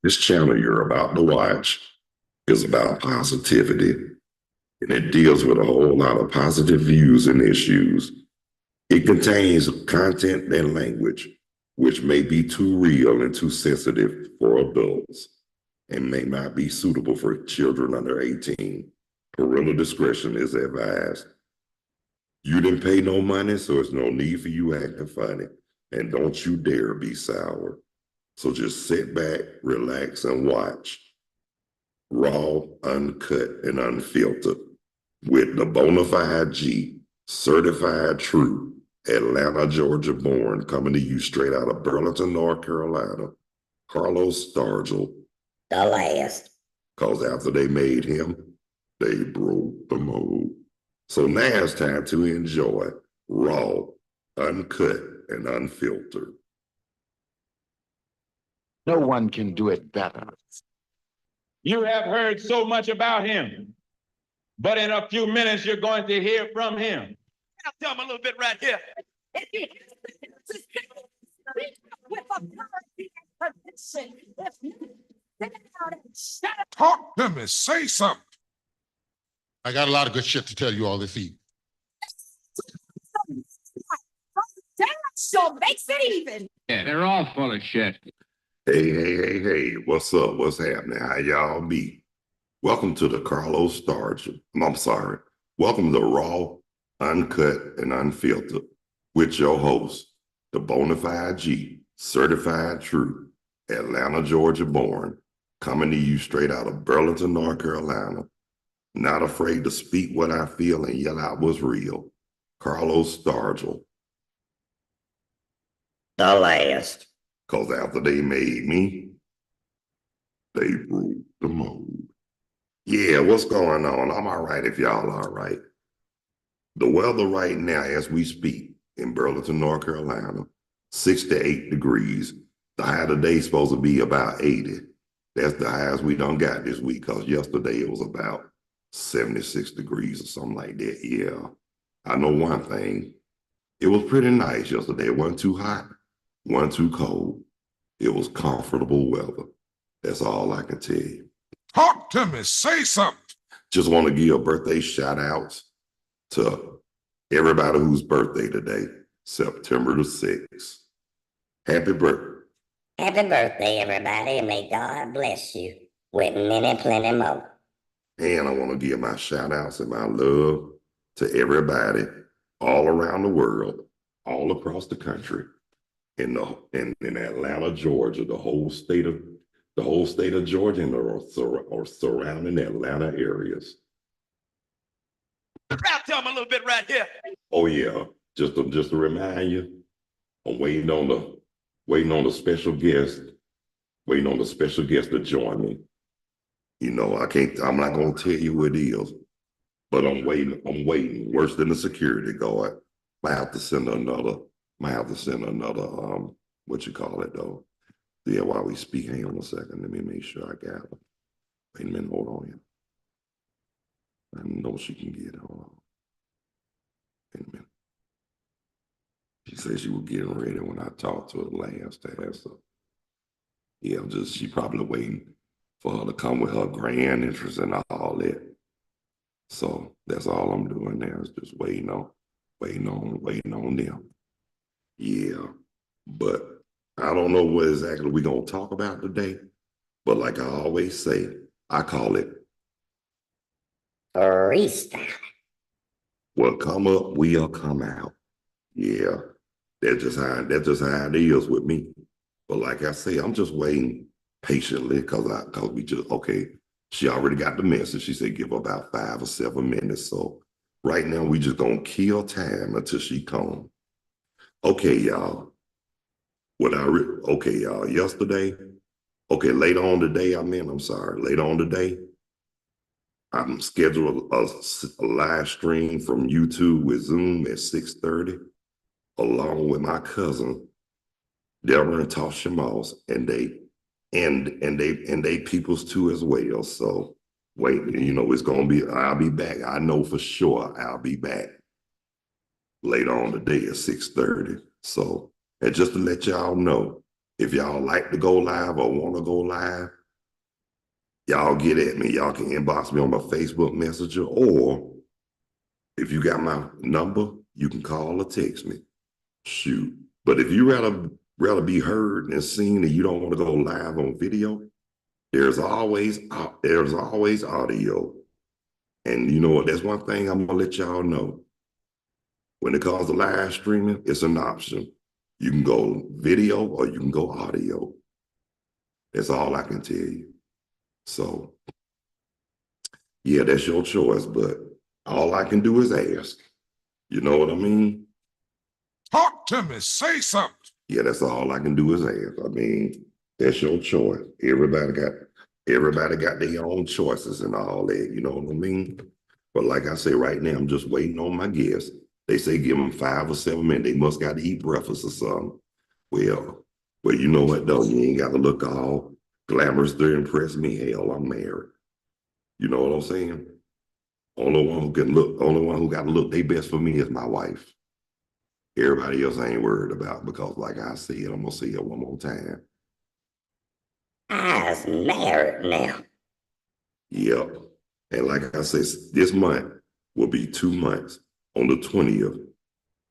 This channel you're about to watch is about positivity, and it deals with a whole lot of positive views and issues. It contains content and language which may be too real and too sensitive for adults and may not be suitable for children under 18. Parental discretion is advised. You didn't pay no money, so there's no need for you acting funny. And don't you dare be sour. So just sit back, relax, and watch. Raw, uncut, and unfiltered. With the Bonafide G, certified true, Atlanta, Georgia born, coming to you straight out of Burlington, North Carolina. Carlos Stargell. The last. Because after they made him, they broke the mold. So now it's time to enjoy raw, uncut, and unfiltered. No one can do it better. You have heard so much about him, but in a few minutes, you're going to hear from him. I'll tell him a little bit right here. Talk to me, say something. I got a lot of good shit to tell you all this evening. So makes it even. Yeah, they're all full of shit. Hey, what's up? What's happening? How y'all be? Welcome to the Carlos Stargell. I'm sorry. Welcome to Raw, Uncut, and Unfiltered with your host, the Bonafide G, certified true, Atlanta, Georgia born, coming to you straight out of Burlington, North Carolina. Not afraid to speak what I feel and yell out what's real. Carlos Stargell. The last. Because after they made me, they broke the mold. Yeah, what's going on? I'm all right if y'all all right. The weather right now, as we speak, in Burlington, North Carolina, 68 degrees. The high today is supposed to be about 80. That's the highest we done got this week, because yesterday it was about 76 degrees or something like that. Yeah, I know one thing. It was pretty nice yesterday. It wasn't too hot, wasn't too cold. It was comfortable weather. That's all I can tell you. Talk to me, say something. Just want to give birthday shout outs to everybody whose birthday today, September the 6th. Happy birthday. Happy birthday, everybody, and may God bless you with many, plenty more. And I want to give my shout outs and my love to everybody all around the world, all across the country, in Atlanta, Georgia, the whole state of Georgia and or surrounding Atlanta areas. I'll tell him a little bit right here. Oh yeah, just to remind you, I'm waiting on the special guest, to join me. You know, I'm not gonna tell you who it is, but I'm waiting. Worse than the security guard. Might have to send another, what you call it though. Yeah, while we speak, hang on a second. Let me make sure I got it. Wait a minute, hold on here. I know she can get it. Hold on. Wait a minute. She said she was getting ready when I talked to her last time. So yeah, she probably waiting for her to come with her grand interest and all that. So that's all I'm doing now is just waiting on them. Yeah, but I don't know what exactly we're going to talk about today, but like I always say, I call it Freestyle. what come up, we'll come out. Yeah, that's just how it is with me. But like I say, I'm just waiting patiently because she already got the message. She said give her about 5 or 7 minutes. So right now we just gonna kill time until she come. Okay, y'all. Yesterday, later on today, I'm scheduled a live stream from YouTube with Zoom at 6:30, along with my cousin, Deborah and Tasha Moss, and they peoples too as well. So wait, it's gonna be, I'll be back. I know for sure I'll be back later on today at 6:30. So, and just to let y'all know, If y'all like to go live or want to go live, y'all get at me. Y'all can inbox me on my Facebook Messenger, or if you got my number, you can call or text me. Shoot. But if you rather be heard and seen and you don't want to go live on video, there's always audio. And you know what? That's one thing I'm gonna let y'all know. When it comes to live streaming, it's an option. You can go video or you can go audio. That's all I can tell you. So, yeah, that's your choice, but all I can do is ask. You know what I mean? Talk to me. Say something. Yeah, that's all I can do is ask. I mean, that's your choice. Everybody got their own choices and all that, you know what I mean? But like I say, right now, I'm just waiting on my guests. They say give them 5 or 7 minutes. They must got to eat breakfast or something. Well, you know what though? You ain't got to look all glamorous to impress me. Hell, I'm married. You know what I'm saying? Only one who got to look their best for me is my wife. Everybody else I ain't worried about, because like I said, I'm gonna say it one more time. I's married now. Yep. And like I said, this month will be 2 months on the 20th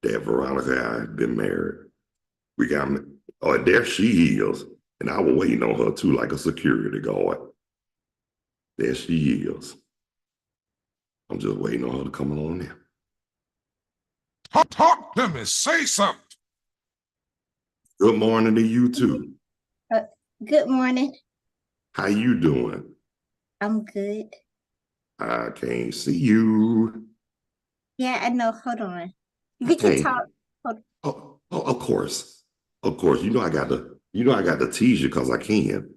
that Veronica and I have been married. We got, oh, there she is. And I was waiting on her too, like a security guard. There she is. I'm just waiting on her to come on there. Talk to me. Say something. Good morning to you too. Good morning. How you doing? I'm good. I can't see you. Yeah, I know. Hold on. We can Hey. talk. Oh, of course. Of course. I got to tease you because I can.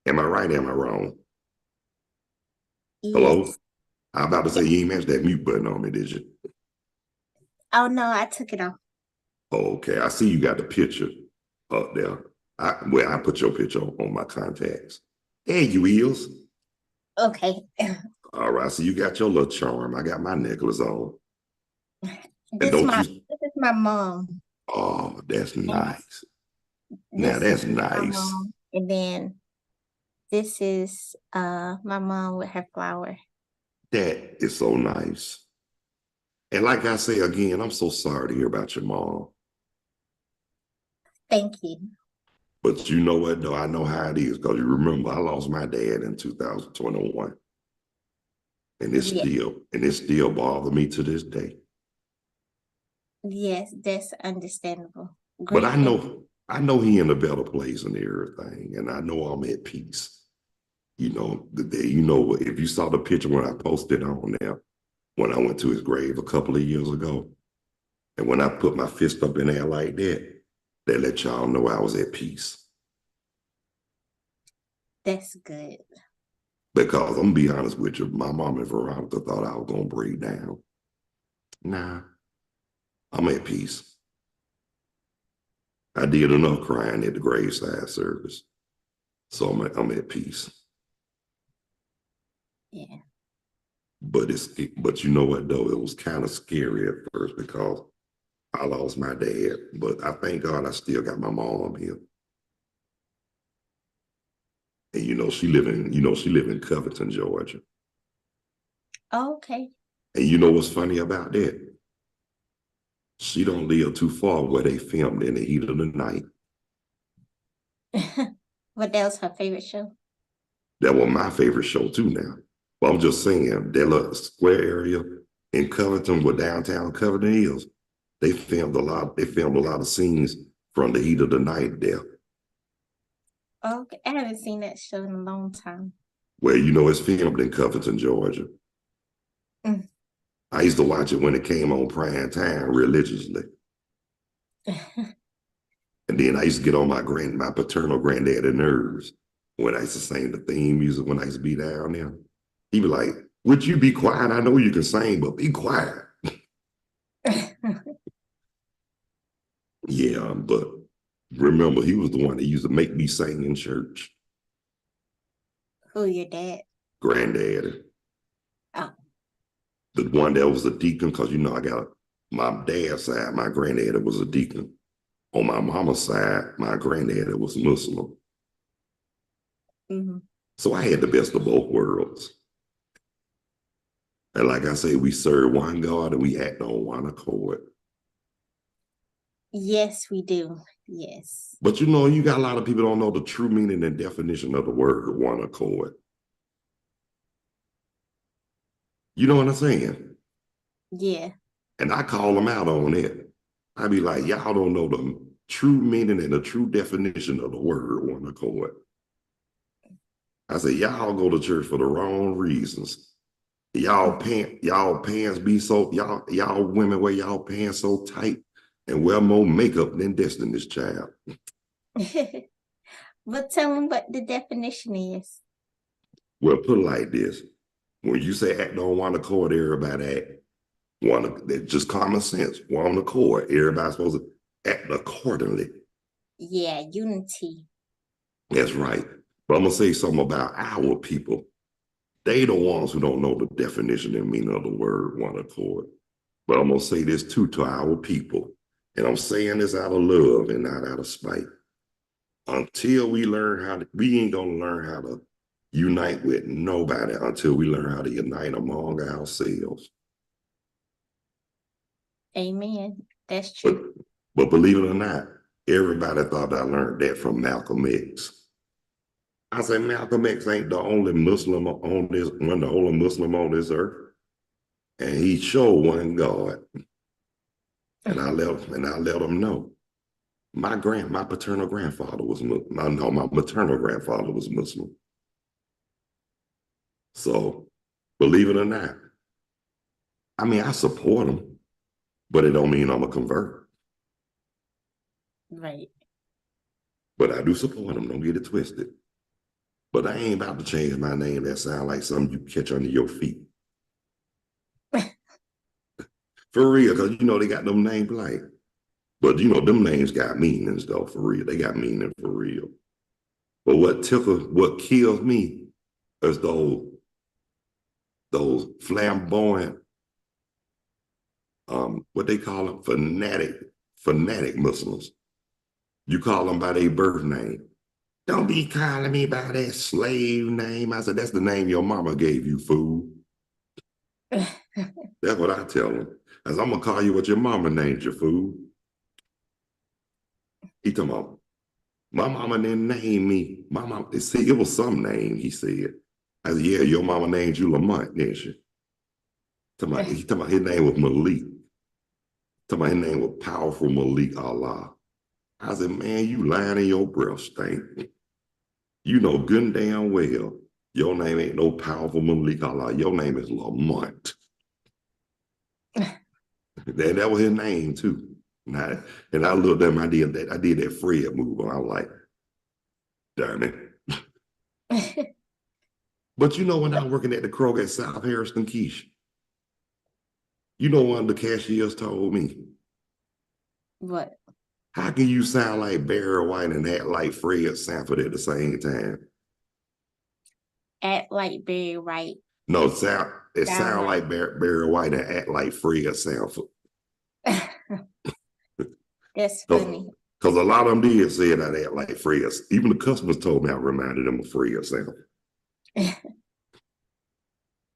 Am I right? Am I wrong? Hello? Yes. I'm about to say you ain't matched that mute button on me, did you? Oh no, I took it off. Okay, I see you got the picture up there. I put your picture on my contacts. There you is. Okay. All right, so you got your little charm. I got my necklace on. This is my mom. Oh, that's nice. Now This that's is my nice. mom. And then this is my mom with her flower. That is so nice. And like I say again, I'm so sorry to hear about your mom. Thank you. But you know what, though? I know how it is, because you remember I lost my dad in 2021. And it still bothers me to this day. Yes, that's understandable. But I know he in a better place and everything, and I know I'm at peace. You know, if you saw the picture when I posted on there, when I went to his grave a couple of years ago, and when I put my fist up in there like that, they let y'all know I was at peace. That's good. Because I'm gonna be honest with you, my mom and Veronica thought I was gonna break down. Nah, I'm at peace. I did enough crying at the graveside service, so I'm at peace. Yeah. But you know what though, it was kind of scary at first because I lost my dad, but I thank God I still got my mom here. And she live in Covington, Georgia. Oh, okay. And you know what's funny about that? She don't live too far where they filmed In the Heat of the Night. But that was her favorite show. That was my favorite show too now. But I'm just saying, that little square area in Covington, where downtown Covington is, they filmed a lot of scenes from The Heat of the Night there. Okay, I haven't seen that show in a long time. Well, it's filmed in Covington, Georgia. Mm. I used to watch it when it came on prime time religiously. And then I used to get on my paternal granddaddy nerves when I used to sing the theme music when I used to be down there. He'd be like, would you be quiet? I know you can sing, but be quiet. Yeah, but remember, he was the one that used to make me sing in church. Who, your dad? Granddaddy. Oh. The one that was a deacon, because I got my dad's side, my granddaddy was a deacon. On my mama's side, my granddaddy was Muslim. Mhm. So I had the best of both worlds. And like I say, we serve one God and we act on one accord. Yes, we do. Yes. But you got a lot of people don't know the true meaning and definition of the word one accord. You know what I'm saying? Yeah. And I call them out on it. I be like, y'all don't know the true meaning and the true definition of the word one accord. I say, y'all go to church for the wrong reasons. Y'all pants be so, y'all women wear y'all pants so tight and wear more makeup than Destiny's Child. But tell them what the definition is. Well, put it like this. When you say act on one accord, everybody act that's just common sense, one accord. Everybody's supposed to act accordingly. Yeah, unity. That's right. But I'm gonna say something about our people. They the ones who don't know the definition and meaning of the word one accord. But I'm gonna say this too to our people. And I'm saying this out of love and not out of spite. Until we learn we ain't gonna learn how to unite with nobody until we learn how to unite among ourselves. Amen. That's true. But believe it or not, everybody thought I learned that from Malcolm X. I say Malcolm X ain't the only Muslim on this, one the only Muslim on this earth. And he showed one God. And I let him know. My paternal grandfather was Muslim. My maternal grandfather was Muslim. So believe it or not, I mean, I support him, but it don't mean I'm a convert. Right. But I do support him, don't get it twisted. But I ain't about to change my name that sound like something you catch under your feet. For real, because they got them names like. But them names got meanings though, for real. They got meaning for real. But what kills me is those flamboyant, what they call them, fanatic Muslims. You call them by their birth name. Don't be calling me by that slave name. I said, that's the name your mama gave you, fool. That's what I tell them. I said, I'm gonna call you what your mama named you, fool. He talking about, my mama didn't name me. My mama, see, it was some name, he said. I said, yeah, your mama named you Lamont, didn't she? He talking about his name was Malik. Talking about his name was Powerful Malik Allah. I said, man, you lying in your breath, Stank. You know good and damn well your name ain't no Powerful Malik Allah. Your name is Lamont. that was his name too. And I looked at him, I did that Fred move, and I was like, damn it. But when I was working at the Kroger at South Harrison Quiche, one of the cashiers told me, What? how can you sound like Barry White and act like Fred Sanford at the same time? Act like Barry White. No, it sound like Barry White and act like Fred Sanford. That's funny. Because a lot of them did say that I act like Fred. Even the customers told me I reminded them of Fred Sanford.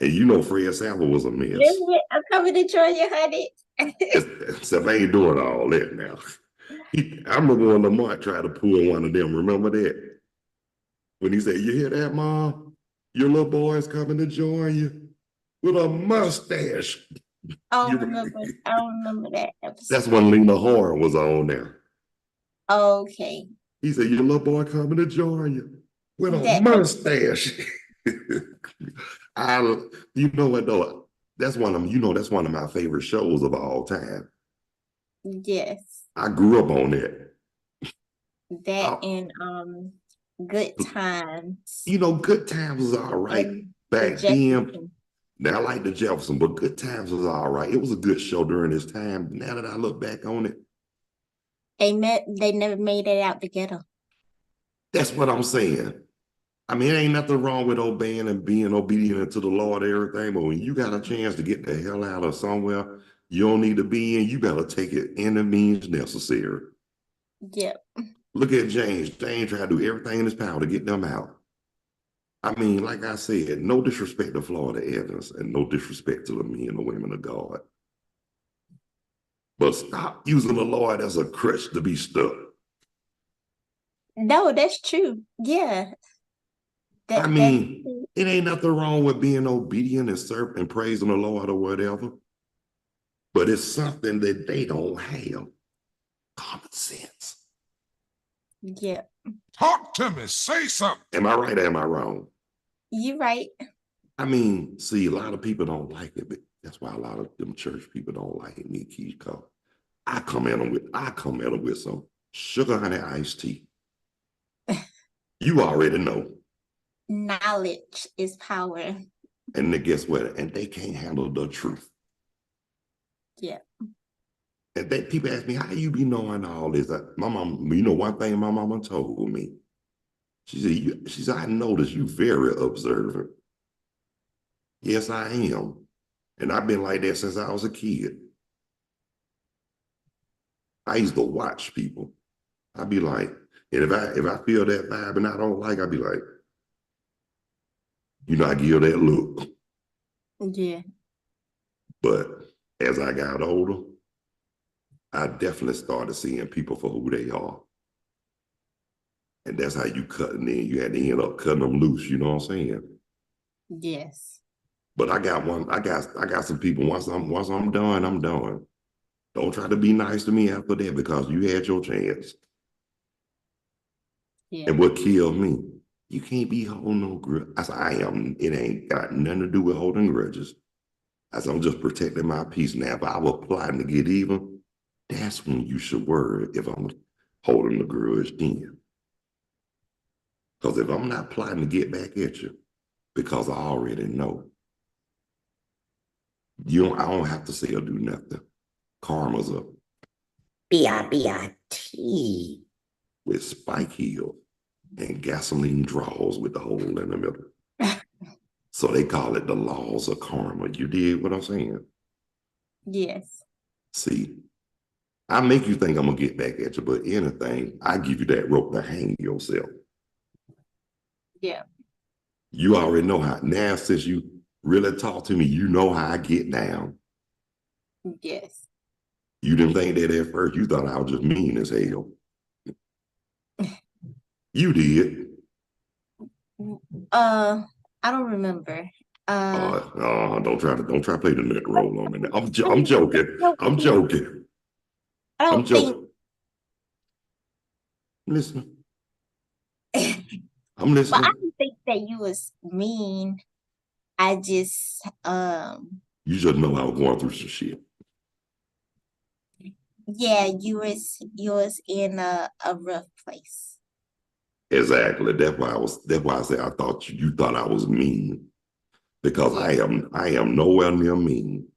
And Fred Sanford was a mess. I'm coming to join you, honey. Except I ain't doing all that now. I remember when Lamont tried to pull one of them. Remember that? When he said, you hear that, Mom? Your little boy's coming to join you with a mustache. I don't remember that episode. That's when Lena Horne was on there. Okay. He said, your little boy coming to join you with a mustache. You know what though? That's one of my favorite shows of all time. Yes. I grew up on that. That and Good Times. Good Times was all right back then. Now I like the Jefferson, but Good Times was all right. It was a good show during this time. Now that I look back on it, they never made it out together. That's what I'm saying. I mean, ain't nothing wrong with obeying and being obedient to the Lord and everything, but when you got a chance to get the hell out of somewhere you don't need to be in, you got to take it any means necessary. Yep. Look at James. James tried to do everything in his power to get them out. I mean, like I said, no disrespect to Florida Evans and no disrespect to the men and the women of God. But stop using the Lord as a crutch to be stuck. No, that's true. Yeah. I mean, it ain't nothing wrong with being obedient and serving and praising the Lord or whatever. But it's something that they don't have. Common sense. Yeah. Talk to me. Say something. Am I right or am I wrong? You right. I mean, see, a lot of people don't like it, but that's why a lot of them church people don't like me, Keith, because I come at them with some sugar honey iced tea. You already know. Knowledge is power. And then guess what? And they can't handle the truth. Yeah. And people ask me, how you be knowing all this? My mom, you know, one thing my mama told me. She said, I noticed you very observant. Yes, I am. And I've been like that since I was a kid. I used to watch people. I'd be like, and if I feel that vibe and I don't like, I'd be like, you know, I give that look. Yeah. But as I got older, I definitely started seeing people for who they are. And that's how you cut, and then you had to end up cutting them loose, you know what I'm saying? Yes. But I got some people, once I'm done, I'm done. Don't try to be nice to me after that because you had your chance. Yeah. And what killed me, you can't be holding no grudge. I said, it ain't got nothing to do with holding grudges. I said, I'm just protecting my peace now. If I was plotting to get even, that's when you should worry if I'm holding the grudge then. Because if I'm not plotting to get back at you, because I already know, I don't have to say or do nothing. Karma's up. B-I-B-I-T. With spike heel and gasoline draws with the hole in the middle. So they call it the laws of karma. You dig what I'm saying? Yes. See, I make you think I'm gonna get back at you, but anything, I give you that rope to hang yourself. Yeah. You already know how. Now, since you really talk to me, you know how I get down. Yes. You didn't think that at first. You thought I was just mean as hell. You did. I don't remember. Don't try to play the neck roll on me. I'm joking. I'm joking. I I'm don't joking. Listen. I'm listening. But I don't think that you was mean. I just You just know I was going through some shit. yeah, you was in a rough place. Exactly. That's why I said I thought you thought I was mean. Because Yeah. I am nowhere near mean.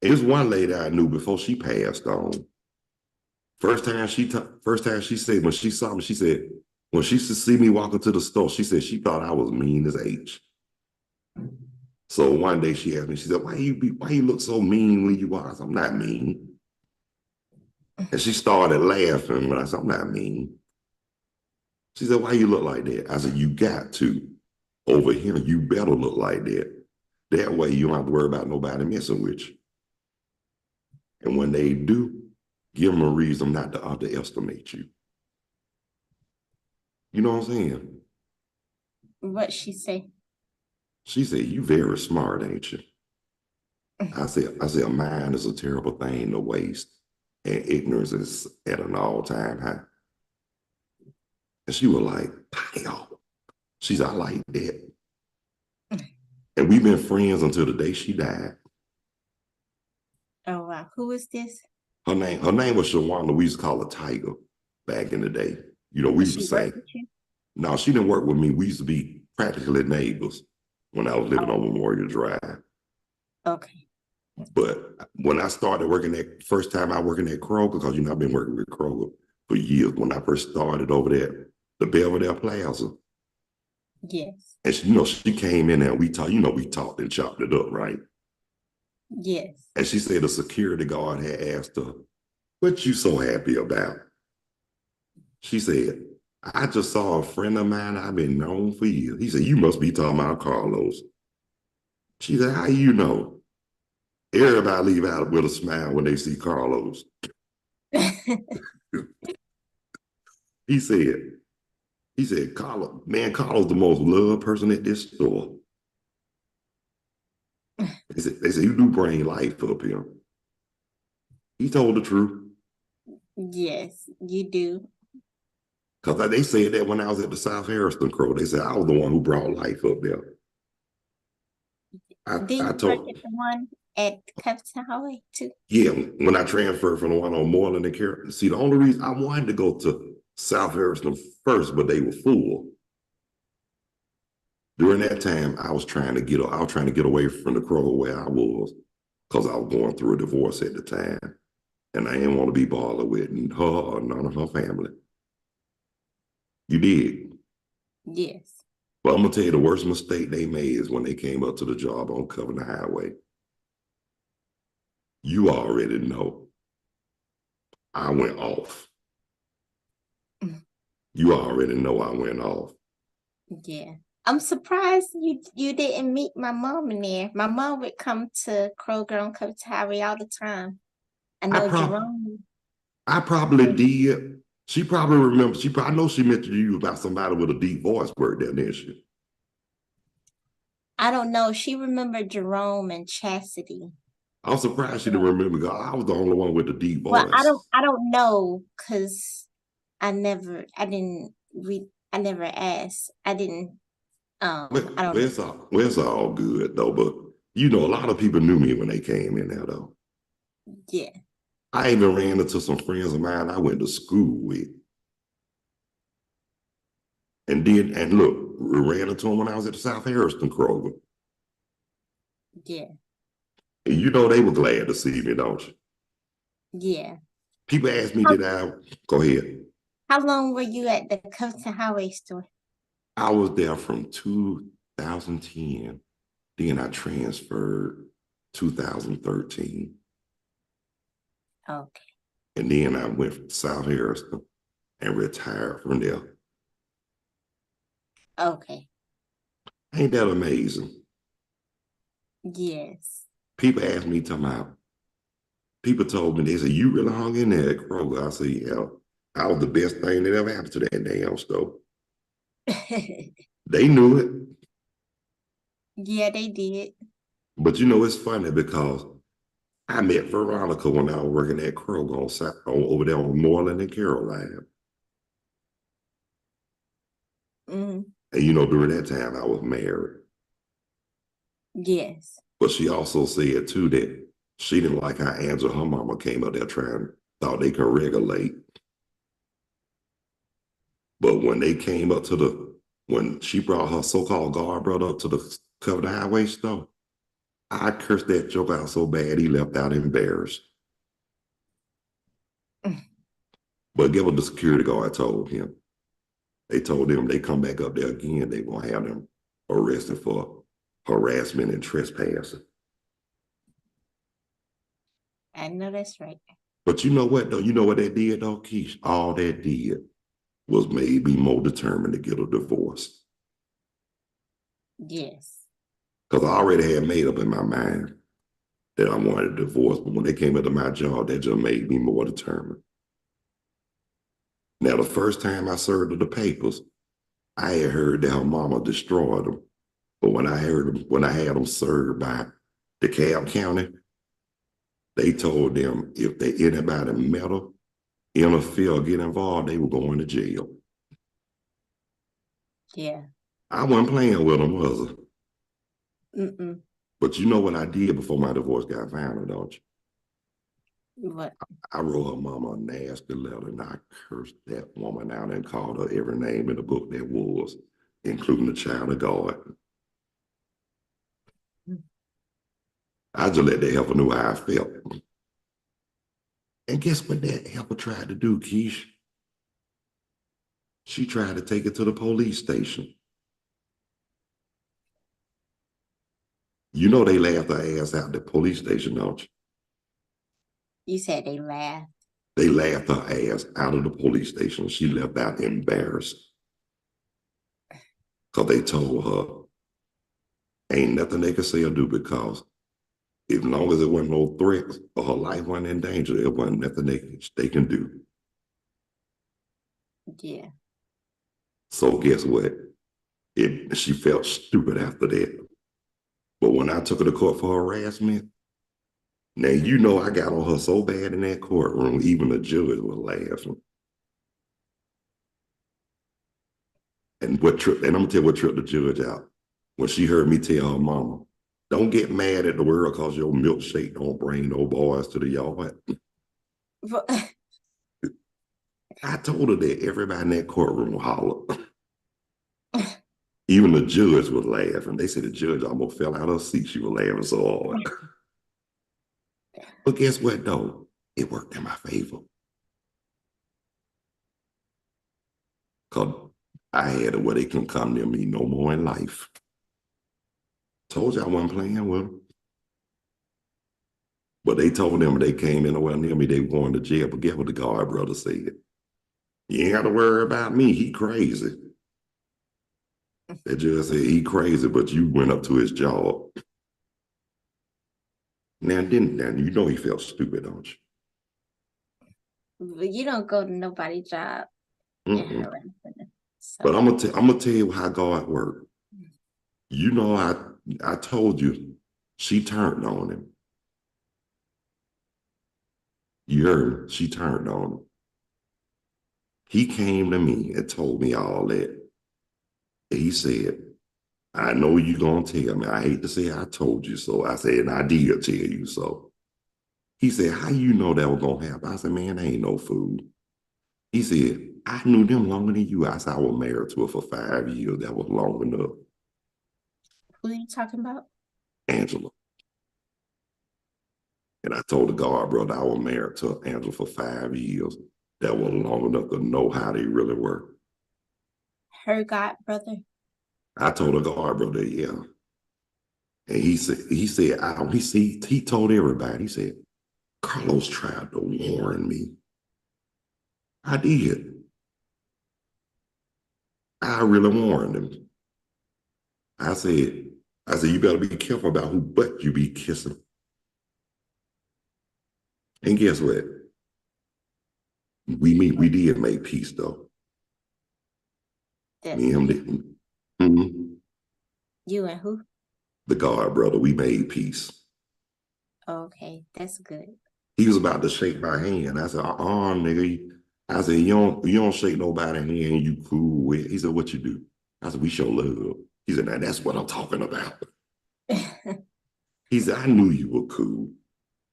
There's one lady I knew before she passed on. First time she said, when she saw me, she said, when she used to see me walking to the store, she said she thought I was mean as H. So one day she asked me, she said, why you look so mean when you are? I said, I'm not mean. And she started laughing when I said, I'm not mean. She said, why you look like that? I said, you got to. Over here, you better look like that. That way you don't have to worry about nobody messing with you. And when they do, give them a reason not to underestimate you. You know what I'm saying? What she say? She said, you very smart, ain't you? I said, a mind is a terrible thing to waste, and ignorance is at an all-time high. And she was like, damn. She said, I like that. And we've been friends until the day she died. Oh wow, who is this? Her name was Shawana. We used to call her Tiger back in the day. You know, we used to say, no, she didn't work with me. We used to be practically neighbors when I was living on Memorial Drive. Okay. But when I started working first time I working at Kroger, because you know I've been working with Kroger for years. When I first started over there, the Belvedere Plaza. Yes. And she came in there and we talked and chopped it up, right? Yes. And she said the security guard had asked her, What you so happy about? She said, I just saw a friend of mine I've been known for years. He said, you must be talking about Carlos. She said, how you know? Everybody leave out with a smile when they see Carlos. He said, Carlos, man, Carlos the most loved person at this store. They said, you do bring life up here. He told the truth. Yes, you do. Because they said that when I was at the South Harrison Crow, they said I was the one who brought life up there. Did you I work told, at the one at Covington Highway too? yeah, when I transferred from the one on Moreland and Carroll. See, the only reason I wanted to go to South Harrison first, but they were full. During that time, I was trying to get away from the Crow where I was, because I was going through a divorce at the time. And I didn't want to be bothered with her or none of her family. You did. Yes. But I'm gonna tell you the worst mistake they made is when they came up to the job on Covenant Highway. You already know. I went off. You already know I went off. Yeah. I'm surprised you didn't meet my mom in there. My mom would come to Kroger on Covington Highway all the time. I know Jerome. I probably did. She probably remembers. I know she mentioned to you about somebody with a deep voice work there, didn't she? I don't know. She remembered Jerome and Chastity. I'm surprised she didn't remember. God, I was the only one with the deep voice. Well, I don't know because I never asked. I don't know. It's all good though, but you know, a lot of people knew me when they came in there though. Yeah. I even ran into some friends of mine I went to school with. And look, we ran into them when I was at the South Harrison Kroger. Yeah. And you know they were glad to see me, don't you? Yeah. People ask me, go ahead. How long were you at the Covington Highway store? I was there from 2010. Then I transferred 2013. Okay. And then I went to South Harrison and retired from there. Okay. Ain't that amazing? Yes. People ask me, people told me, they said, you really hung in there at Kroger. I said, yeah, I was the best thing that ever happened to that damn store. They knew it. Yeah, they did. But you know, it's funny because I met Veronica when I was working at Kroger over there on Moreland and Caroline. Mm. And you know, during that time, I was married. Yes. But she also said, too, that she didn't like how Angela, her mama, came up there thought they could regulate. But when they came up when she brought her so-called guard brother up to the Covenant Highway store, I cursed that joke out so bad he left out embarrassed. But get what the security guard told him. They told him they come back up there again, they gonna have them arrested for harassment and trespassing. I know that's right. But you know what though? You know what that did though, Keish? All that did was made me more determined to get a divorce. Yes. Because I already had made up in my mind that I wanted a divorce, but when they came into my job, that just made me more determined. Now, the first time I served her the papers, I had heard that her mama destroyed them. But when I had them served by DeKalb County, they told them if anybody meddle, interfere, or get involved, they were going to jail. Yeah. I wasn't playing with them, was I? Mm-mm. But you know what I did before my divorce got final, don't you? What? I wrote her mama a nasty letter and I cursed that woman out and called her every name in the book there was, including the child of God. I just let that helper know how I felt. And guess what that helper tried to do, Keish? She tried to take it to the police station. You know they laughed her ass out at the police station, don't you? You said they laughed. They laughed her ass out of the police station. She left out embarrassed. Because they told her, ain't nothing they could say or do, because as long as it wasn't no threats or her life wasn't in danger, it wasn't nothing they can do. Yeah. So guess what? She felt stupid after that. But when I took her to court for harassment, now you know I got on her so bad in that courtroom, even the judge was laughing. And I'm gonna tell you what tripped the judge out. When she heard me tell her mama, don't get mad at the world because your milkshake don't bring no boys to the yard. But- I told her that everybody in that courtroom hollered. Even the judge was laughing. They said the judge almost fell out of her seat. She was laughing so hard. But guess what, though? It worked in my favor. Because I had it where they couldn't come near me no more in life. Told you I wasn't playing with them. But they told them they came anywhere near me, they were going to jail. But guess what the guard brother said? You ain't got to worry about me. He crazy. That judge said he crazy, but you went up to his job. Now you know he felt stupid, don't you? But you don't go to nobody's job and harass them. So, But I'm gonna tell you how God worked. You know, I told you she turned on him. You heard me. She turned on him. He came to me and told me all that. And he said, I know you're gonna tell me. I hate to say I told you so. I said, and I did tell you so. He said, how you know that was gonna happen? I said, man, ain't no fool. He said, I knew them longer than you. I said, I was married to her for 5 years. That was long enough. who are you talking about? Angela. And I told the guard brother I was married to Angela for 5 years. That was long enough to know how they really were. Her god brother. I told the guard brother, yeah. And he told everybody, he said, Carlos tried to warn me. I did. I really warned him. I said, you better be careful about who butt you be kissing. And guess what? We did make peace though. That's Me and him good. didn't. Mhm. You and who? The guard brother, we made peace. Okay, that's good. He was about to shake my hand. I said, nigga. I said, you don't shake nobody's hand, you cool with. He said, what you do? I said, we show love. He said, now that's what I'm talking about. He said, I knew you were cool.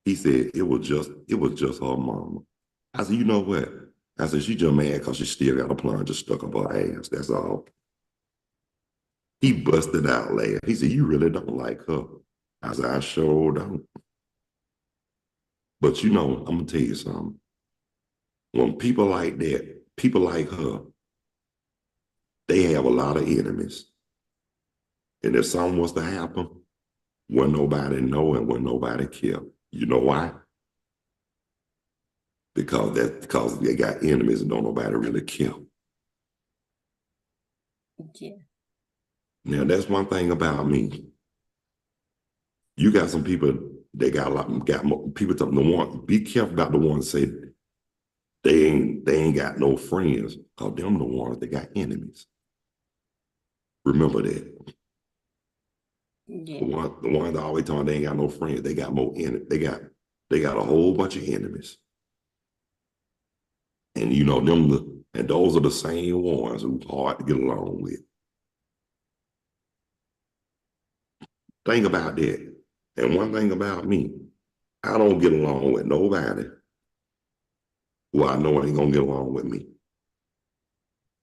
He said, it was just her mama. I said, you know what? I said, she just mad because she still got a plunger stuck up her ass. That's all. He busted out laughing. He said, you really don't like her. I said, I sure don't. But you know, I'm gonna tell you something. When people like that, people like her, they have a lot of enemies. And if something was to happen, wouldn't nobody know and wouldn't nobody care. You know why? Because they got enemies and don't nobody really care. Yeah. Now that's one thing about me. You got some people that got more people talking the one. Be careful about the ones that say they ain't got no friends. Cause them the ones that got enemies. Remember that. Yeah. The ones that always talking they ain't got no friends. They got more they got a whole bunch of enemies. And you know and those are the same ones who hard to get along with. Think about that. And one thing about me, I don't get along with nobody who I know ain't gonna get along with me.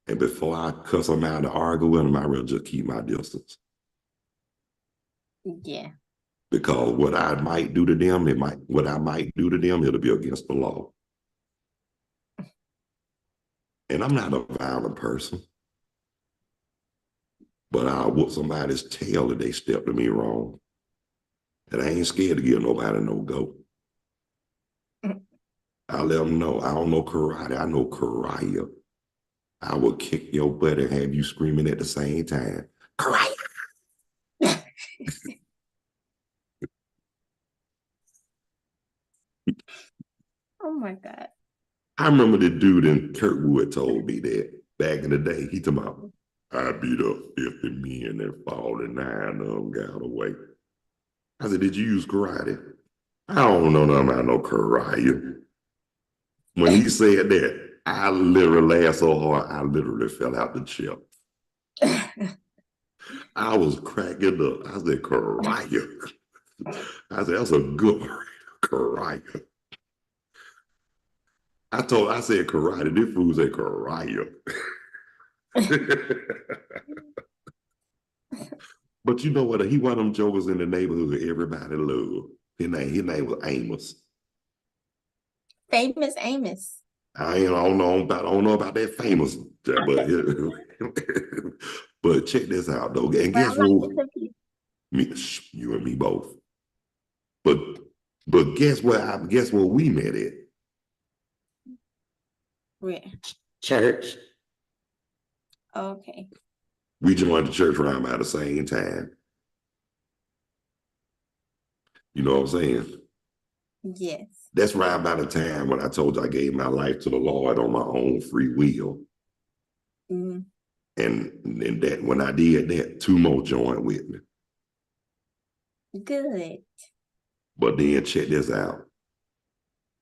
And before I cuss them out and argue with them, I really just keep my distance. Yeah. Because what I might do to them, it'll be against the law. And I'm not a violent person. But I'll whoop somebody's tail if they step to me wrong. And I ain't scared to give nobody no go. I let them know I don't know karate. I know karate. I will kick your butt and have you screaming at the same time. Karate. Oh my God. I remember the dude in Kirkwood told me that back in the day. He told me, I beat up 50 men and 49 of them got away. I said, did you use karate? I don't know nothing about no karate. When he said that, I literally laughed so hard, I literally fell out the chair. I was cracking up. I said, karate. I said, that's a good word, karate. I said karate. This fool said karate. But you know what? He one of them jokers in the neighborhood everybody loved. His name was Amos. Famous Amos. I don't know about that famous, but but check this out though. And But I guess like what? the cookies. You and me both. But guess where we met at? Where? Church. Okay. We joined the church around about the same time. You know what I'm saying? Yes. That's right about the time when I told you I gave my life to the Lord on my own free will. Mm. And that when I did that, 2 more joined with me. Good. But then check this out.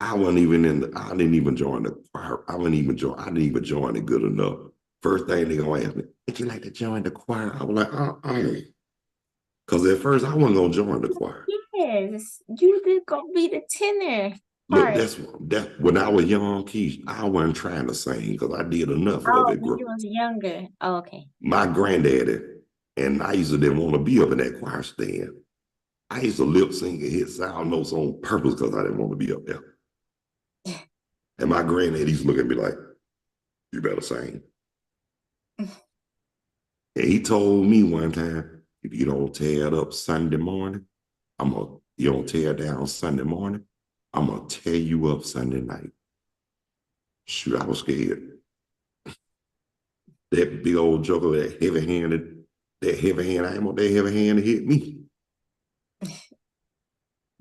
I didn't even join the choir. I didn't even join it good enough. First thing they gonna ask me, would you like to join the choir? I was like, Because at first I wasn't gonna join the choir. Yes. You did go be the tenor. Look, part. that's when I was young, Keith, I wasn't trying to sing because I did enough Oh, of it. when you was younger. Oh, okay. My granddaddy and I used to didn't want to be up in that choir stand. I used to lip sync and hit sound notes on purpose because I didn't want to be up there. And my granddad used to look at me like, you better sing. And he told me one time, if you don't tear it up Sunday morning, you don't tear it down Sunday morning, I'm gonna tear you up Sunday night. Shoot, I was scared. That big old joker, that heavy hand, I ain't want that heavy hand to hit me.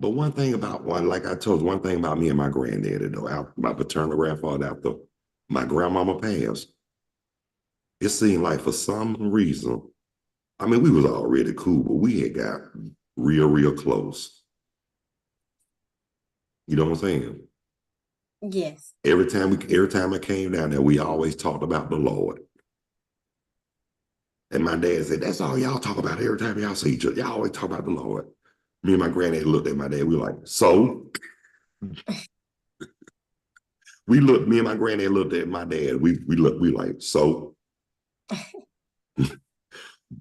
But one thing about me and my granddaddy, though, my paternal grandfather, after my grandmama passed, it seemed like for some reason, I mean, we was already cool, but we had got real, real close. You know what I'm saying? Yes. Every time I came down there, we always talked about the Lord. And my dad said, that's all y'all talk about every time y'all see each other. Y'all always talk about the Lord. Me and my granddad looked at my dad, we were like, so? Me and my granddad looked at my dad, we like, so?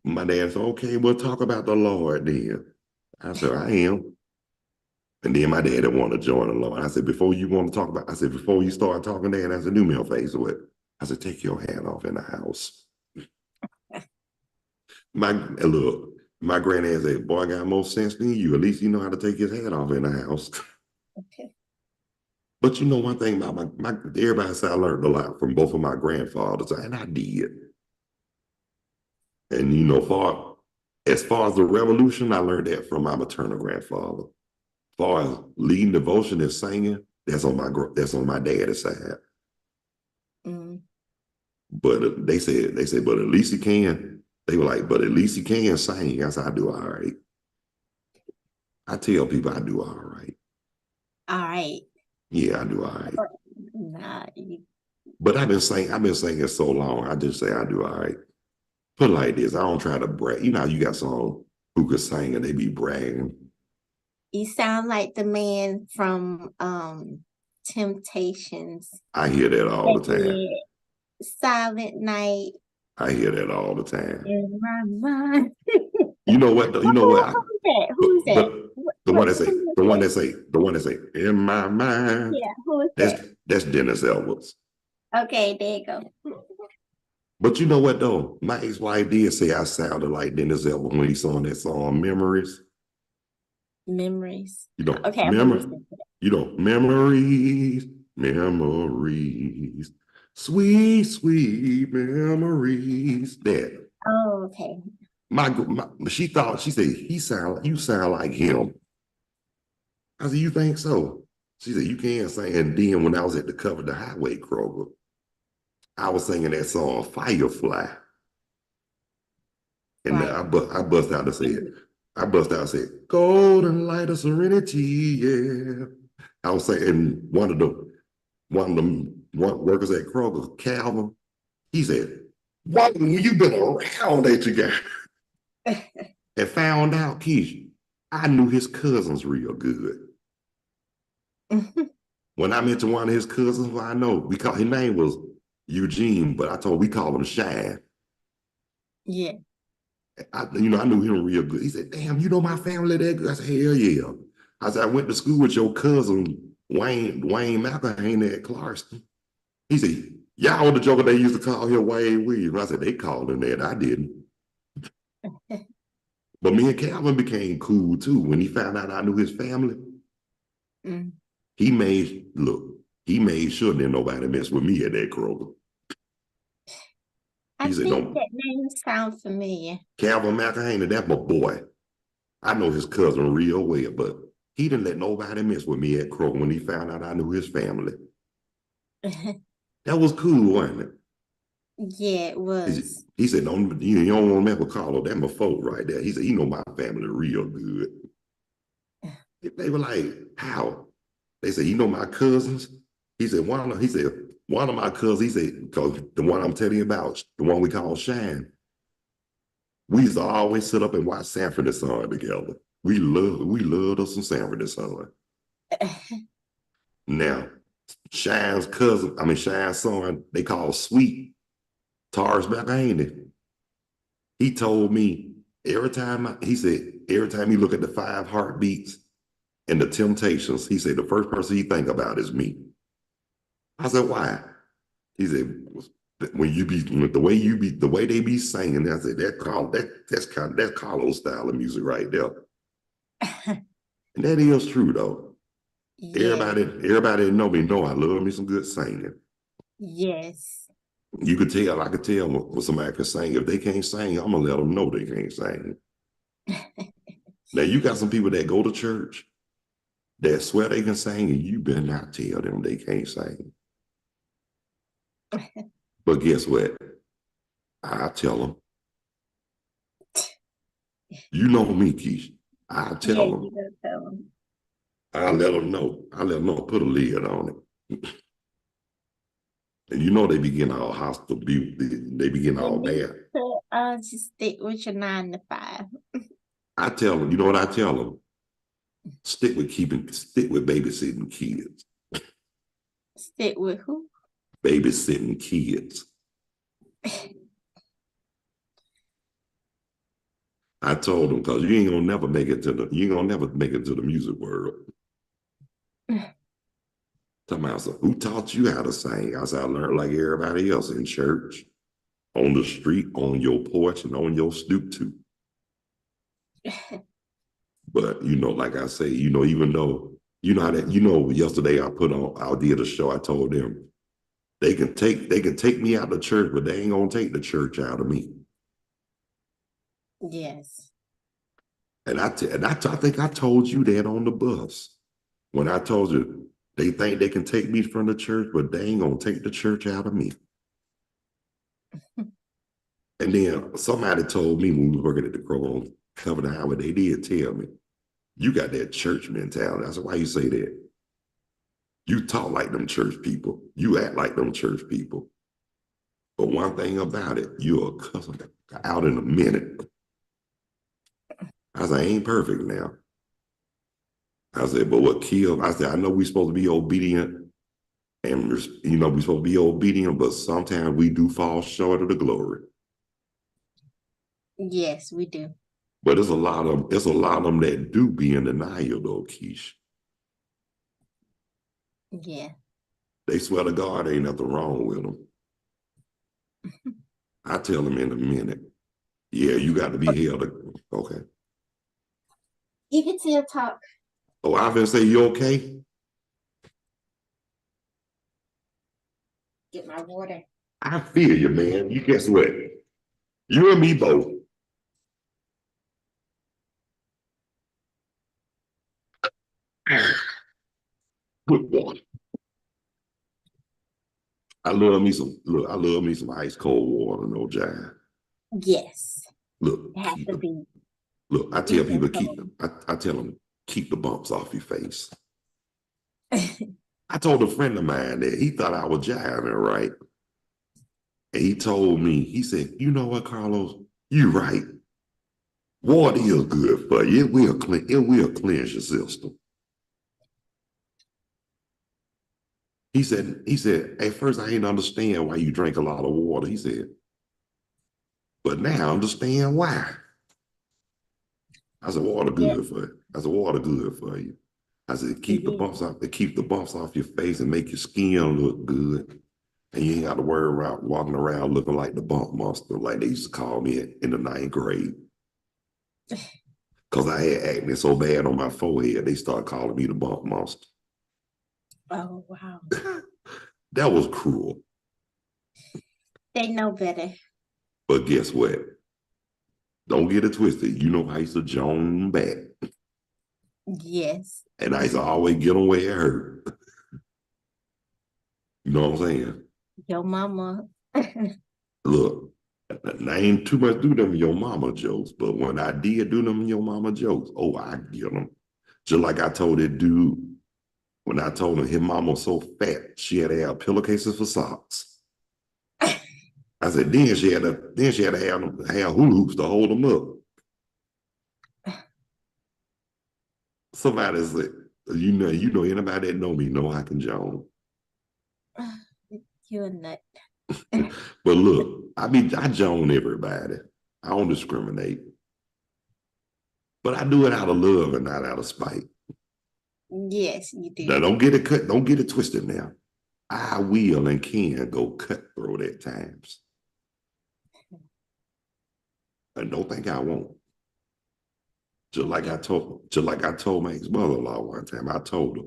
My dad said, okay, we'll talk about the Lord then. I said, I am. And then my dad didn't want to join the Lord. I said, before you start talking, Dad, I said, do me a favor. I said, take your hat off in the house. My granddad said, boy, I got more sense than you. At least you know how to take his hat off in the house. Okay. But you know one thing about everybody said I learned a lot from both of my grandfathers, and I did. And you know, as far as the revolution, I learned that from my maternal grandfather. As far as leading devotion and singing, that's on my dad's side. Mm. But they said, but at least he can. They were like, but at least he can sing. I said, I do all right. I tell people I do all right. All right. Yeah, I do all right. Nah, But I've been singing so long, I just say I do all right. Put it like this, I don't try to brag. You know how you got some who could sing and they be bragging. you sound like the man from Temptations. I hear that all the time. Silent Night I hear that all the time. in my mind. You know what? You know what? Who's that? The one that say, in my mind. Yeah, who is that? That's Dennis Edwards. Okay, there you go. But you know what though? My ex-wife did say I sounded like Dennis Edwards when he sang that song Memories. Memories. You know, Okay, memories. Memories, sweet, sweet memories. That Oh, okay. she thought, she said, you sound like him. I said, you think so? She said, you can't sing. And then when I was at the Cover the Highway Kroger, I was singing that song Firefly. And Right. I bust out and said, golden light of serenity, yeah. I was saying, one workers at Kroger, Calvin, he said, what when you been around that you got? And found out, Keisha, I knew his cousins real good. When I mentioned one of his cousins, well, I know his name was Eugene, but I told we call him Shine. Yeah. I knew him real good. He said, damn, you know my family that good? I said, hell yeah. I said, I went to school with your cousin, Wayne McElhaney at Clarkston. He said, y'all the joker they used to call him Wayne Williams. I said, they called him that. I didn't. But me and Calvin became cool too. When he found out I knew his family, Mm. he made sure that nobody mess with me at that Kroger. I He said, think "Don't." that name sounds familiar. Calvin McElhaney, that's my boy. I know his cousin real well, but he didn't let nobody mess with me at Kroger when he found out I knew his family. That was cool, wasn't it? Yeah, it was. He said, don't, you don't want to mess with Carlo. That's my folk right there. He said, you know my family real good. They were like, how? They said, you know my cousins? He said, one of my cousins, he said, because the one I'm telling you about, the one we call Shine, we used to always sit up and watch Sanford and Son together. We loved us some Sanford and Son. Now, Shine's son, they call Sweet, Taurus McElhaney. He told me every time he look at the 5 heartbeats and the Temptations, he said the first person he think about is me. I said, why? He said, the way they be singing, I said, that's Carlos style of music right there. And that is true though. Yeah. Everybody that know me know I love me some good singing. Yes. I could tell when somebody can sing. If they can't sing, I'm gonna let them know they can't sing. Now you got some people that go to church that swear they can sing, and you better not tell them they can't sing. But guess what? I tell them. You know me, Keisha. I tell them. You gotta tell them. I let them know. Put a lid on it. And you know they begin all hostile. They begin all bad. Just stick with your 9 to 5. I tell them, you know what I tell them? Stick with babysitting kids. Stick with who? Babysitting kids. I told them, because you ain't gonna never make it to the music world. Talking about, who taught you how to sing? I said, I learned like everybody else in church, on the street, on your porch, and on your stoop too. But like I say, even though yesterday I did a show, I told them they can take me out of church, but they ain't gonna take the church out of me. Yes. And I think I told you that on the bus when I told you they think they can take me from the church, but they ain't gonna take the church out of me. And then somebody told me when we were working at the Kroger Cover the Highway, they did tell me, you got that church mentality. I said, why you say that? You talk like them church people. You act like them church people. But one thing about it, you're a cousin out in a minute. I said, I ain't perfect now. I said, but what killed? I said, I know we're supposed to be obedient, and we're supposed to be obedient, but sometimes we do fall short of the glory. Yes, we do. But there's a lot of them that do be in denial though, Keish. Yeah. They swear to God ain't nothing wrong with them. I tell them in a minute, yeah, you got to be held. Okay. You can still talk. Oh, I been say, you okay? get my water. I feel you, man. You guess what? You and me both. Good water. I love me some ice cold water, no jive. Yes, Look, it has keep to them. be. Look, I tell people Keep keep them. I tell them keep the bumps off your face. I told a friend of mine that he thought I was jiving, right? And he told me, he said, you know what, Carlos? You right. Water is good for you. It will cleanse your system. He said, at first I didn't understand why you drink a lot of water. He said, but now I understand why. I said, water Yeah. good for you. I said, water good for you. I said, keep the bumps off, keep the bumps off your face and make your skin look good. And you ain't got to worry about walking around looking like the bump monster, like they used to call me in the 9th grade. Cause I had acne so bad on my forehead, they started calling me the bump monster. Oh, wow. That was cruel. They know better. But guess what? Don't get it twisted. You know I used to joan back. Yes. And I used to always get them where it hurt. You know what I'm saying? Your mama. Look, I ain't too much do them your mama jokes, but when I did do them your mama jokes, oh, I get them. Just like I told that dude, when I told him his mama was so fat, she had to have pillowcases for socks. I said, then she had to have hula hoops to hold them up. Somebody said, you know, anybody that know me know I can joke. You a nut. But look, I joan everybody. I don't discriminate. But I do it out of love and not out of spite. Yes, you do. Now don't get it twisted now. I will and can go cutthroat at times. And don't think I won't. Just like I told my ex-mother-in-law one time, I told her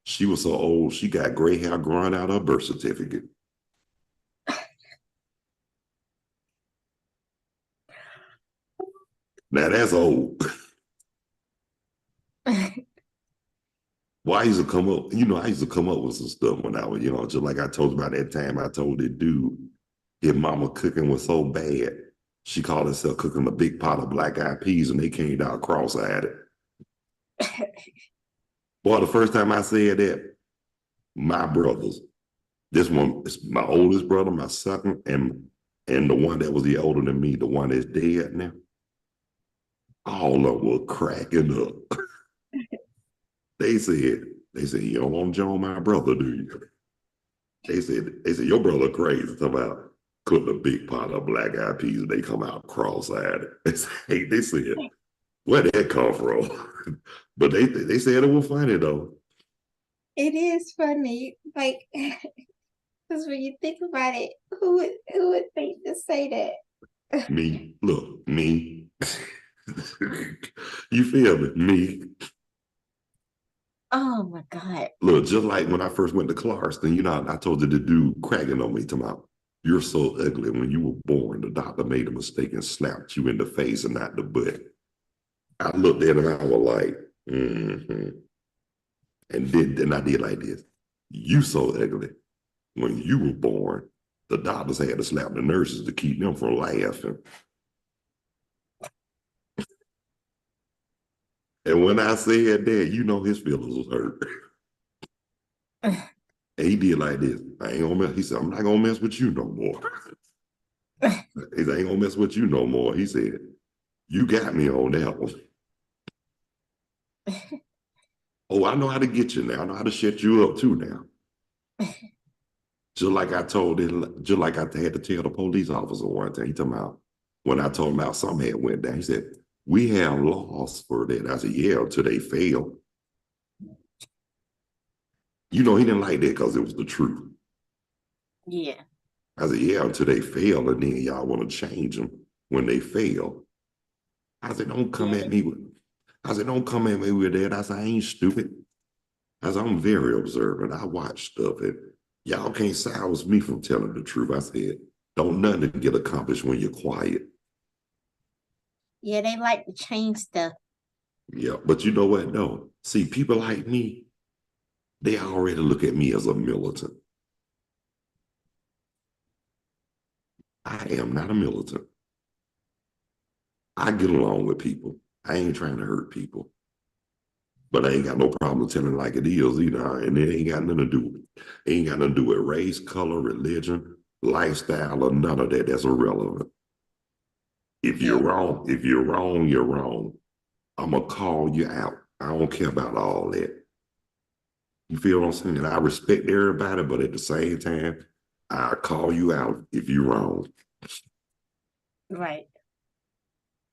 she was so old, she got gray hair growing out of her birth certificate. Now that's old. Well, I used to come up with some stuff when I was, just like I told you about that time I told that dude, his mama cooking was so bad, she called herself cooking a big pot of black-eyed peas and they came down cross-eyed. Boy, the first time I said that, my brothers, this one is my oldest brother, my second, and the one that was the older than me, the one that's dead now, all of them were cracking up. They said, you don't want to join my brother, do you? They said, your brother crazy. Talking about cooking a big pot of black-eyed peas and they come out cross-eyed. They said, where'd that come from? But they said it was funny though. It is funny, like, because when you think about it, who would think to say that? Me, look, me. You feel me? Me. Oh my God. Look, just like when I first went to Clarkston, I told you the dude cracking on me, talking about, you're so ugly. When you were born, the doctor made a mistake and slapped you in the face and not the butt. I looked at him, I was like, mm-hmm. And then I did like this. You so ugly. When you were born, the doctors had to slap the nurses to keep them from laughing. And when I said that, his feelings was hurt. And he did like this. I ain't gonna mess. He said, I'm not gonna mess with you no more. He said, I ain't gonna mess with you no more. He said, you got me on that one. Oh, I know how to get you now. I know how to shut you up too now. Just like I had to tell the police officer one time. He talking about, when I told him about something had went down, he said, we have laws for that. I said, yeah, until they fail. He didn't like that because it was the truth. Yeah. I said, yeah, until they fail, and then y'all want to change them when they fail. I said, don't come at me with that. I said, I ain't stupid. I said, I'm very observant. I watch stuff. Y'all can't silence me from telling the truth. I said, don't nothing get accomplished when you're quiet. Yeah, they like to change stuff. Yeah, but you know what? No. See, people like me, they already look at me as a militant. I am not a militant. I get along with people. I ain't trying to hurt people. But I ain't got no problem telling like it is either. And it ain't got nothing to do with it. Ain't got nothing to do with race, color, religion, lifestyle, or none of that. That's irrelevant. If you're Yeah. wrong, if you're wrong, you're wrong. I'm gonna call you out. I don't care about all that. You feel what I'm saying? I respect everybody, but at the same time, I call you out if you're wrong. Right.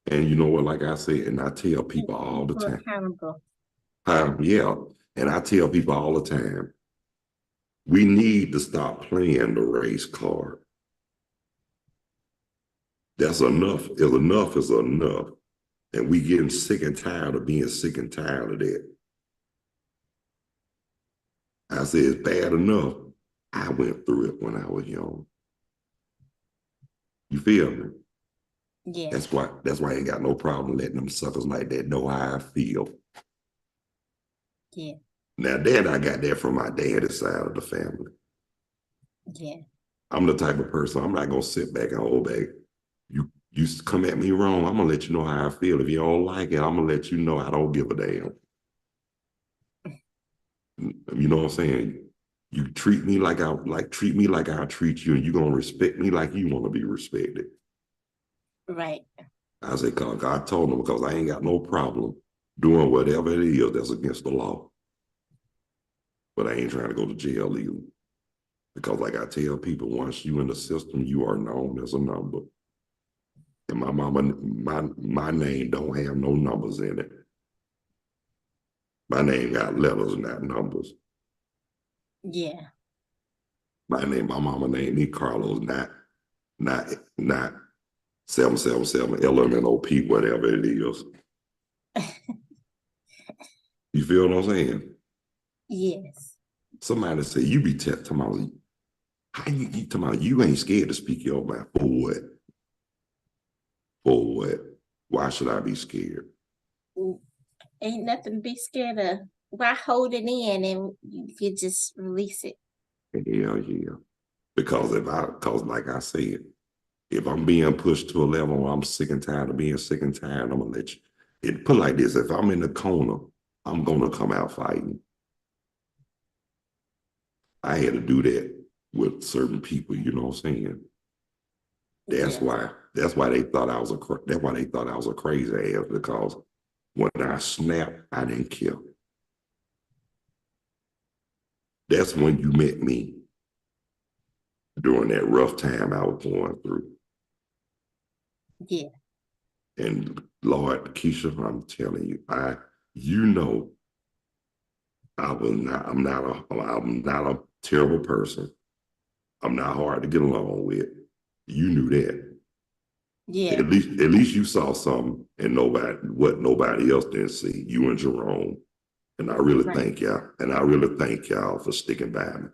And you know what? Like I said, and I tell people Keep all the people time. accountable. Yeah, and I tell people all the time, we need to stop playing the race card. That's enough. Is enough is enough. And we getting sick and tired of being sick and tired of that. I said, it's bad enough. I went through it when I was young. You feel me? Yeah. That's why I ain't got no problem letting them suckers like that know how I feel. Yeah. Now that I got that from my daddy's side of the family. Yeah. I'm the type of person, I'm not gonna sit back and hold back. You come at me wrong, I'm gonna let you know how I feel. If you don't like it, I'm gonna let you know I don't give a damn. You know what I'm saying? You treat me like treat me like I treat you, and you're gonna respect me like you want to be respected. Right. I say, cause God told them, because I ain't got no problem doing whatever it is that's against the law. But I ain't trying to go to jail either. Because like I tell people, once you in the system, you are known as a number. And my mama, my name don't have no numbers in it. My name got letters, not numbers. Yeah. My mama named me Carlos, not 777 LMNOP, whatever it is. You feel what I'm saying? Yes. Somebody say, you be talking about, how you talking about, you ain't scared to speak your mind. For what? For what? Why should I be scared? Ain't nothing to be scared of. Why hold it in and you could just release it? Hell yeah. Because cause like I said, if I'm being pushed to a level where I'm sick and tired of being sick and tired, I'm gonna let you. It put like this: if I'm in the corner, I'm gonna come out fighting. I had to do that with certain people. You know what I'm saying? That's Yeah. why. That's why they thought I was that's why they thought I was a crazy ass, because when I snapped, I didn't care. That's when you met me during that rough time I was going through. Yeah. And Lord, Keisha, I'm telling you, you know, I'm not a terrible person. I'm not hard to get along with. You knew that. Yeah. At least you saw something and what nobody else didn't see. You and Jerome. And I really Right. thank y'all. And I really thank y'all for sticking by me.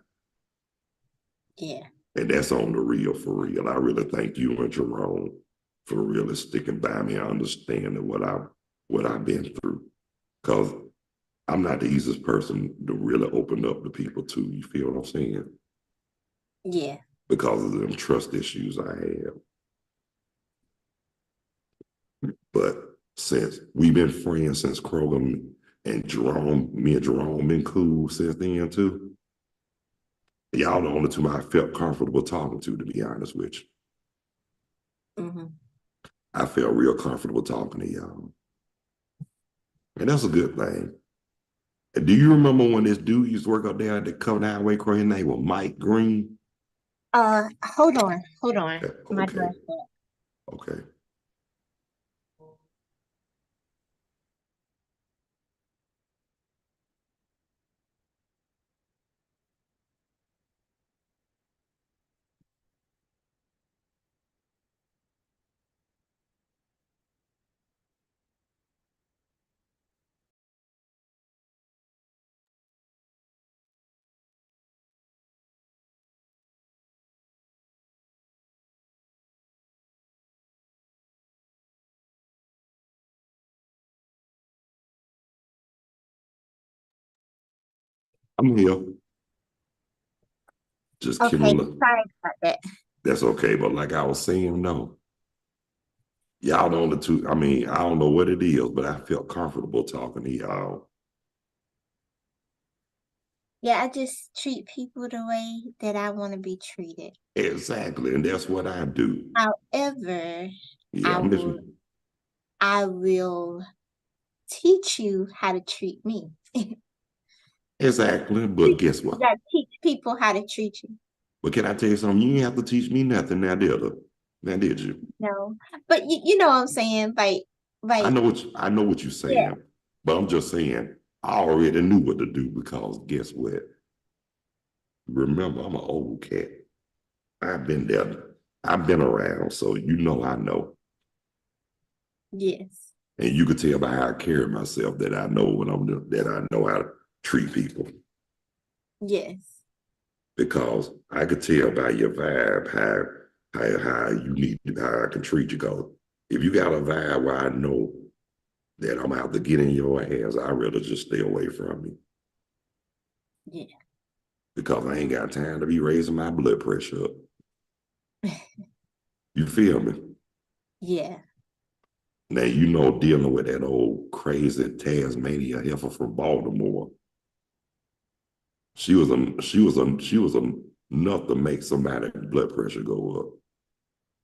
Yeah. And that's on the real, for real. I really thank you and Jerome for really sticking by me and understanding what I've been through. Because I'm not the easiest person to really open up to people to. You feel what I'm saying? Yeah. Because of them trust issues I have. But since we've been friends since Kroger, and Jerome, me and Jerome been cool since then too. Y'all the only two I felt comfortable talking to be honest with you. Mm-hmm. I felt real comfortable talking to y'all. And that's a good thing. And do you remember when this dude used to work up there at the Covenant Highway Crow? His name was Mike Green? Hold on. Yeah, My okay, dress. okay. I'm here. Just Okay, Kimberly. sorry about that. That's okay, but like I was saying, no. Y'all know the two. I mean, I don't know what it is, but I felt comfortable talking to y'all. Yeah, I just treat people the way that I want to be treated. Exactly, and that's what I do. However, Yeah, I'm just, I will teach you how to treat me. exactly. But guess You what? gotta teach people how to treat you. But can I tell you something? You ain't have to teach me nothing now, did you? Now, did you? No, but you know what I'm saying, I like know what you're saying, yeah, but I'm just saying I already knew what to do because guess what? Remember, I'm an old cat. I've been there. I've been around, so you know I know. yes, And you could tell by how I carry myself that I know that I know how to treat people. yes, Because I could tell by your vibe how you need how I can treat you. Because if you got a vibe where I know that I'm out to get in your hands, I'd rather just stay away from you. yeah. Because I ain't got time to be raising my blood pressure up. You feel me? Yeah. Now you know dealing with that old crazy Tasmania heifer from Baltimore. She was enough to make somebody's blood pressure go up.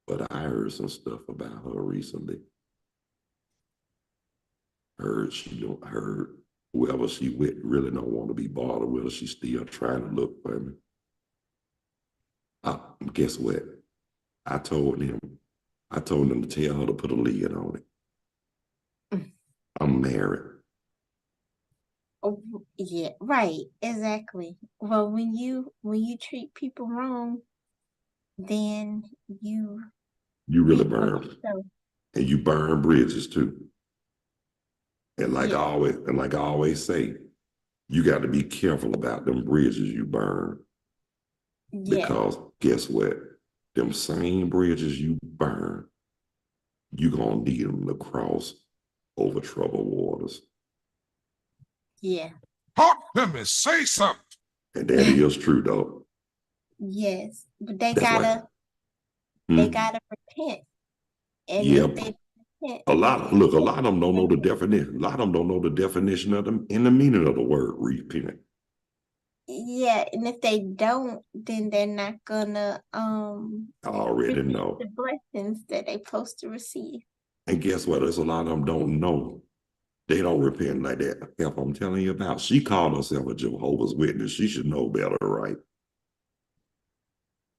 But I heard some stuff about her recently. Heard whoever she with really don't want to be bothered with her. She's still trying to look for me. Guess what? I told them to tell her to put a lid on it. I'm married. Oh, yeah, right, exactly. Well, when you treat people wrong, then you You really reap what burn, you sow. and you burn bridges too. And like Yeah, I always say, you got to be careful about them bridges you burn. yeah, Because guess what? Them same bridges you burn, you gonna need them to cross over troubled waters. yeah, Talk to me. Say something. And that is true though. yes. But they That's why. gotta repent. And Yeah. if they repent, A lot of them don't know the definition. A lot of them don't know the definition of them and the meaning of the word repent. yeah, and if they don't, then they're not gonna I already receive know. the blessings that they're supposed to receive. And guess what? There's a lot of them don't know. They don't repent like that. Help I'm telling you about. She called herself a Jehovah's Witness. She should know better, right?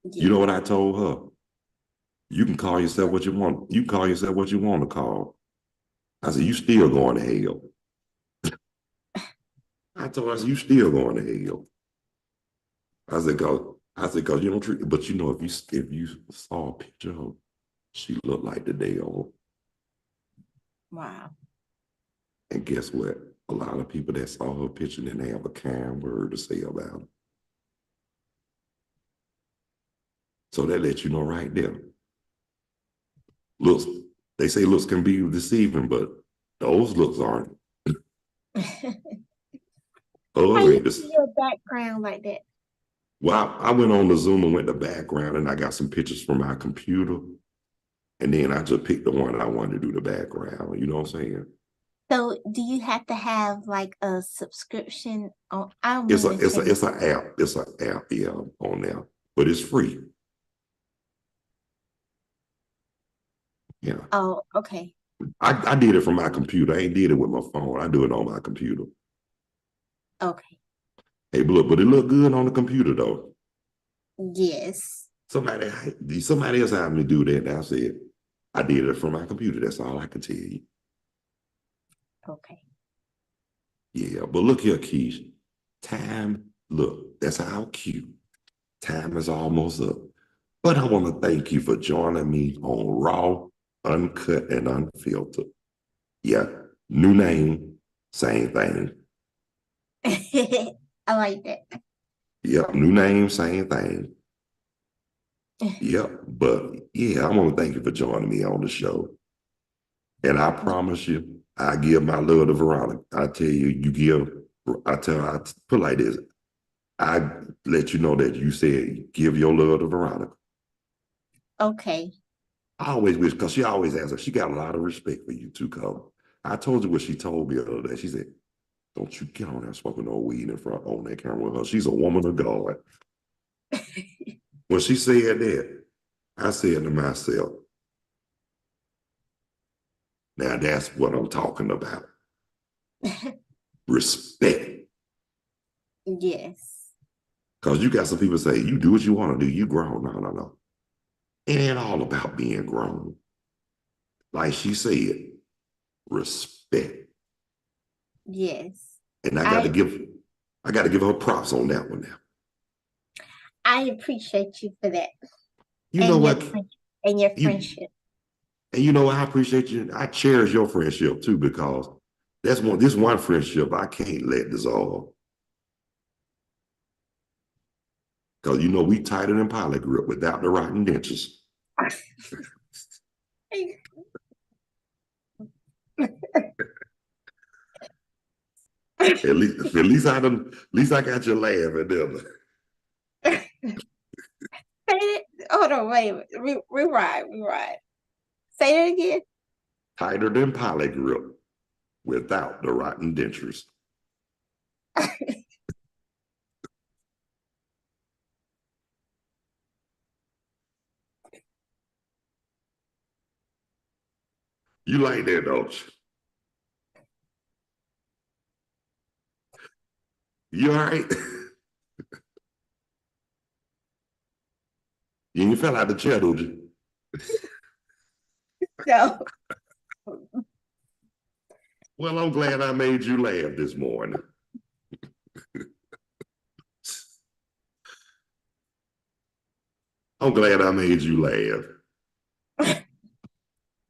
Yeah. You know what I told her? You can call yourself what you want. You call yourself what you want to call. I said, you still going to hell. I told her, I said, you still going to hell. I said, cause you don't treat, but you know, if you saw a picture of her, she looked like the day old. Wow. And guess what? A lot of people that saw her picture didn't have a kind word to say about her. So that lets you know right there. Looks, they say looks can be deceiving, but those looks aren't. How Oh, you ain't this. see your background like that? Well, I went on the Zoom and went to background and I got some pictures from my computer. And then I just picked the one I wanted to do the background. You know what I'm saying? So do you have to have like a subscription on? I don't It's mean to say. an app. It's an app, yeah, on there. But it's free. Yeah. Oh, okay. I did it from my computer. I ain't did it with my phone. I do it on my computer. Okay. Hey, but it looked good on the computer though. Yes. Somebody else had me do that. And I said, I did it from my computer. That's all I can tell you. Okay. Yeah, but look here, Keish. Time, look, that's how cute. Time is almost up. But I want to thank you for joining me on Raw, Uncut, and Unfiltered. Yeah, new name, same thing. I like that. Yep, new name, same thing. Yep, but yeah, I want to thank you for joining me on the show. And I promise you, I give my love to Veronica. I tell you, I put it like this. I let you know that you said give your love to Veronica. Okay. I always wish, because she always asks her, she got a lot of respect for you too, Cole. I told you what she told me the other day. She said, don't you get on there smoking no weed in front on that camera with her. She's a woman of God. When she said that, I said to myself, now that's what I'm talking about. Respect. Yes. Because you got some people say, you do what you want to do, you grown. No, no, no. It ain't all about being grown. Like she said, respect. Yes. And I got to give her props on that one now. I appreciate you for that. You know what? And your friendship. And you know, I appreciate you. I cherish your friendship too, because this one friendship I can't let dissolve. Because you know, we tighter than Pilot Grip without the rotten dentures. At least I got you laughing there. Hold on, wait. Rewind. Say it again. Tighter than Pilot Grip without the rotten dentures. You like that, don't you? You all right? You fell out the chair, don't you? No. Well, I'm glad I made you laugh this morning. I'm glad I made you laugh.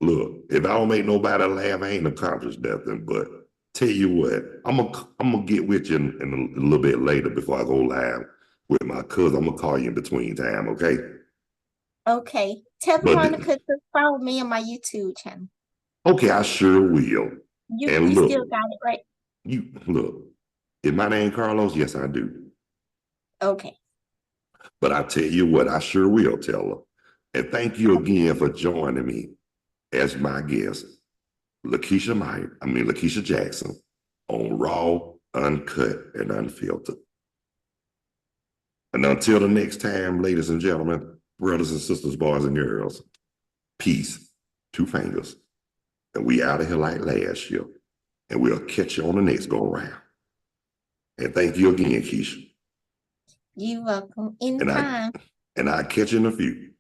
Look, if I don't make nobody laugh, I ain't accomplished nothing. But tell you what, I'm gonna get with you in a little bit later before I go live with my cousin. I'm gonna call you in between time, okay? Okay. Tell Veronica to follow me on my YouTube channel. Okay, I sure will. You still got it, right? You look, is my name Carlos? Yes, I do. Okay. But I tell you what, I sure will tell her. And thank you again for joining me as my guest, Lakeisha Jackson, on Raw, Uncut, and Unfiltered. And until the next time, ladies and gentlemen, brothers and sisters, boys and girls, peace, 2 fingers. And we out of here like last year. And we'll catch you on the next go round. And thank you again, Keisha. You're welcome. Anytime. And I'll catch you in a few.